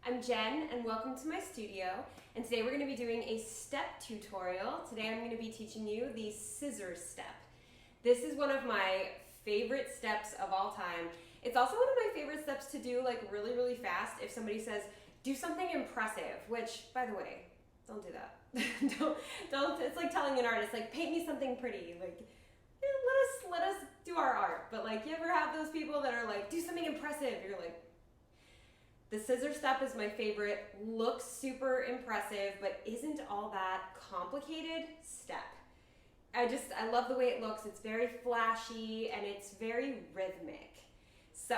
I'm Jen and welcome to my studio, and today we're going to be doing a step tutorial. Today I'm going to be teaching you the scissor step. This is one of my favorite steps of all time. It's also one of my favorite steps to do like really fast if somebody says do something impressive, which by the way, don't do that. don't it's like telling an artist like paint me something pretty, like let us do our art. But like, you ever have those people that are like do something impressive? You're like, the scissor step is my favorite, looks super impressive, but isn't all that complicated step. I love the way it looks. It's very flashy and it's very rhythmic. So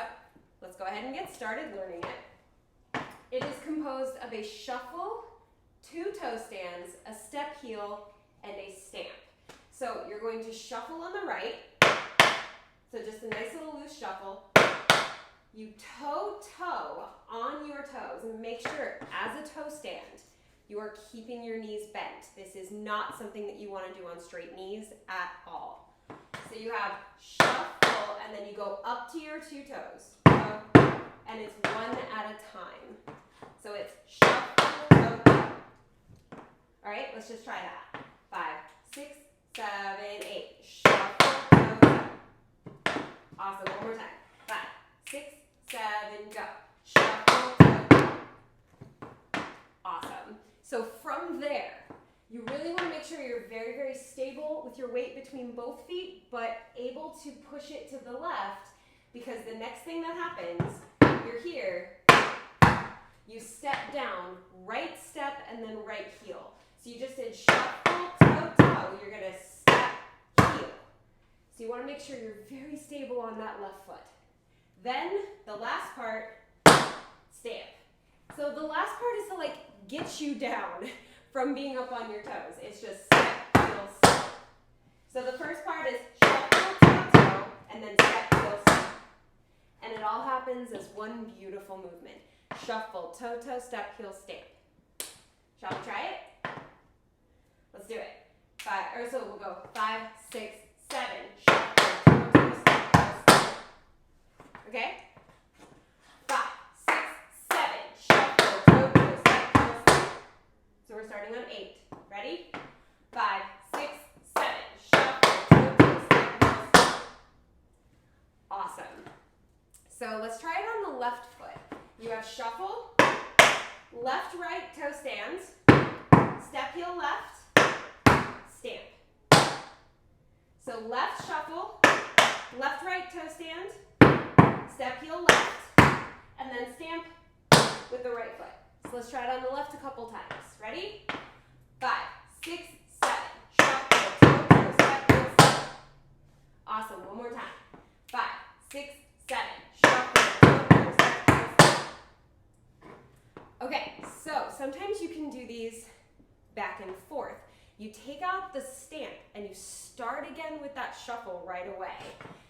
let's go ahead and get started learning it. It is composed of a shuffle, 2 toe stands, a step heel, and a stamp. So you're going to shuffle on the right, so just a nice little loose shuffle. You toe on your toes, and make sure as a toe stand, you are keeping your knees bent. This is not something that you want to do on straight knees at all. So you have shuffle, and then you go up to your 2 toes, and it's one at a time. So it's shuffle, toe, toe. All right, let's just try that. 5, 6, 7, 8. Shuffle, toe, toe. Awesome. One more time. 5, 6, 7, go. Shuffle, toe, toe. Awesome. So from there, you really want to make sure you're very stable with your weight between both feet, but able to push it to the left, because the next thing that happens, you're here, you step down, right step, and then right heel. So you just did shuffle, toe, toe. You're going to step, heel. So you want to make sure you're very stable on that left foot. Then the last part, stamp. So the last part is to like get you down from being up on your toes. It's just step, heel, step. So the first part is shuffle, toe, toe, and then step, heel, step. And it all happens as one beautiful movement. Shuffle, toe, toe, step, heel, stamp. Shall we try it? Let's do it. So we'll go 5, 6, 7. Shuffle, toe, toe, step, heel, stamp. Okay? 5, 6, 7. Shuffle, toe, toe, step, heel, stamp. So we're starting on 8. Ready? 5, 6, 7. Shuffle, toe, toe, step, heel, stamp. Awesome. So let's try it on the left foot. You have shuffle, left, right, toe stands, step, heel, left, stamp. So left shuffle, left, right, toe stand, step, heel, left, and then stamp with the right foot. So let's try it on the left a couple times. Ready? 5, 6, 7. Shuffle, toe, toe, step, heel, step. Awesome. One more time. 5, 6, 7. Shuffle, toe, toe, step, heel, step. Okay, so sometimes you can do these back and forth. You take out the stamp and you start again with that shuffle right away.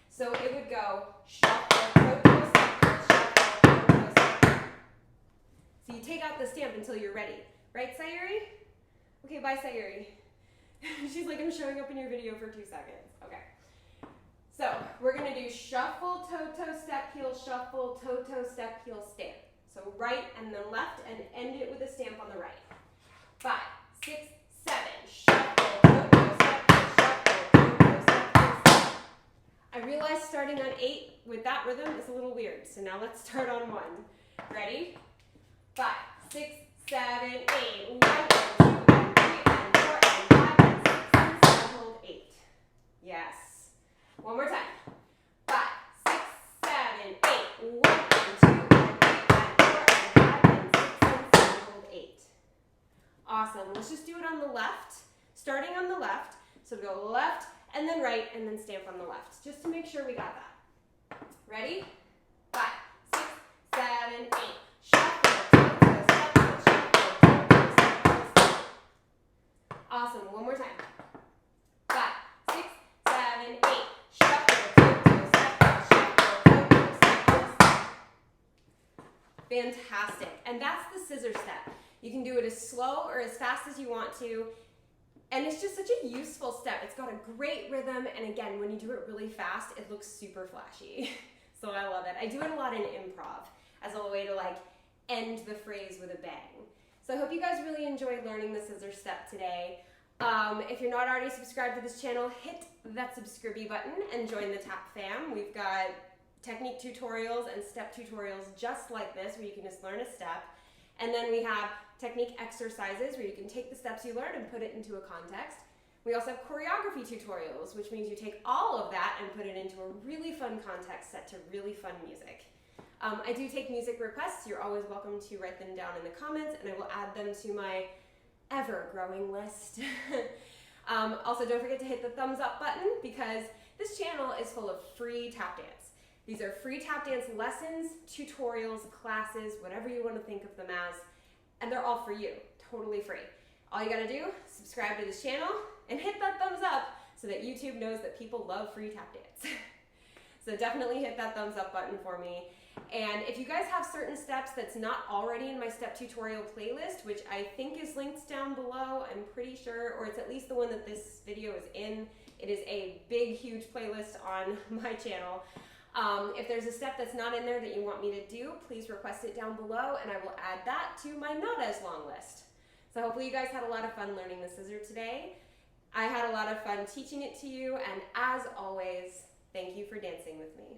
So it would go shuffle, toe, toe, step, shuffle, toe, toe, step. So you take out the stamp until you're ready. Right, Sayuri? Okay, bye, Sayuri. She's like, I'm showing up in your video for 2 seconds. Okay. So we're going to do shuffle, toe, toe, step, heel, shuffle, toe, toe, step, heel, stamp. So right and then left, and end it with a stamp on the right. 5, 6, 7. Shuffle, toe, toe, step, heel, shuffle, toe, toe, step, heel, step. I realize starting on 8 with that rhythm is a little weird. So now let's start on 1. Ready? 5, 6, 7, 8. 1, 2, and 3, and 4, and 5, and 6, and 7. Hold 8. Yes. One more time. 5, 6, 7, 8. 1, and 2, and 3, and 4, and 5, and 6, and 7. Hold 8. Awesome. Let's just do it on the left. Starting on the left. So go left, and then right, and then stamp on the left. Just to make sure we got that. Ready? 5, 6, 7, 8. Shuffle, toe, toe, step, toe, shuffle, toe, toe, step, toe, step. Awesome. One more time. 5, 6, 7, 8. Shuffle, toe, toe, step, toe, shuffle, toe, toe, step, toe, step. Fantastic. And that's the scissor step. You can do it as slow or as fast as you want to. And it's just such a useful step. It's got a great rhythm. And again, when you do it really fast, it looks super flashy. So I love it. I do it a lot in improv as a way to like end the phrase with a bang. So I hope you guys really enjoyed learning the scissor step today. If you're not already subscribed to this channel, hit that subscribe button and join the TAP fam. We've got technique tutorials and step tutorials just like this where you can just learn a step. And then we have technique exercises where you can take the steps you learned and put it into a context. We also have choreography tutorials, which means you take all of that and put it into a really fun context set to really fun music. I do take music requests. You're always welcome to write them down in the comments, and I will add them to my ever-growing list. Also, don't forget to hit the thumbs up button because this channel is full of free tap dance. These are free tap dance lessons, tutorials, classes, whatever you want to think of them as, and they're all for you, totally free. All you gotta do, subscribe to this channel and hit that thumbs up so that YouTube knows that people love free tap dance. So definitely hit that thumbs up button for me. And if you guys have certain steps that's not already in my step tutorial playlist, which I think is linked down below, I'm pretty sure, or it's at least the one that this video is in. It is a big, huge playlist on my channel. If there's a step that's not in there that you want me to do, please request it down below and I will add that to my not as long list. So hopefully you guys had a lot of fun learning the scissor today. I had a lot of fun teaching it to you, and as always, thank you for dancing with me.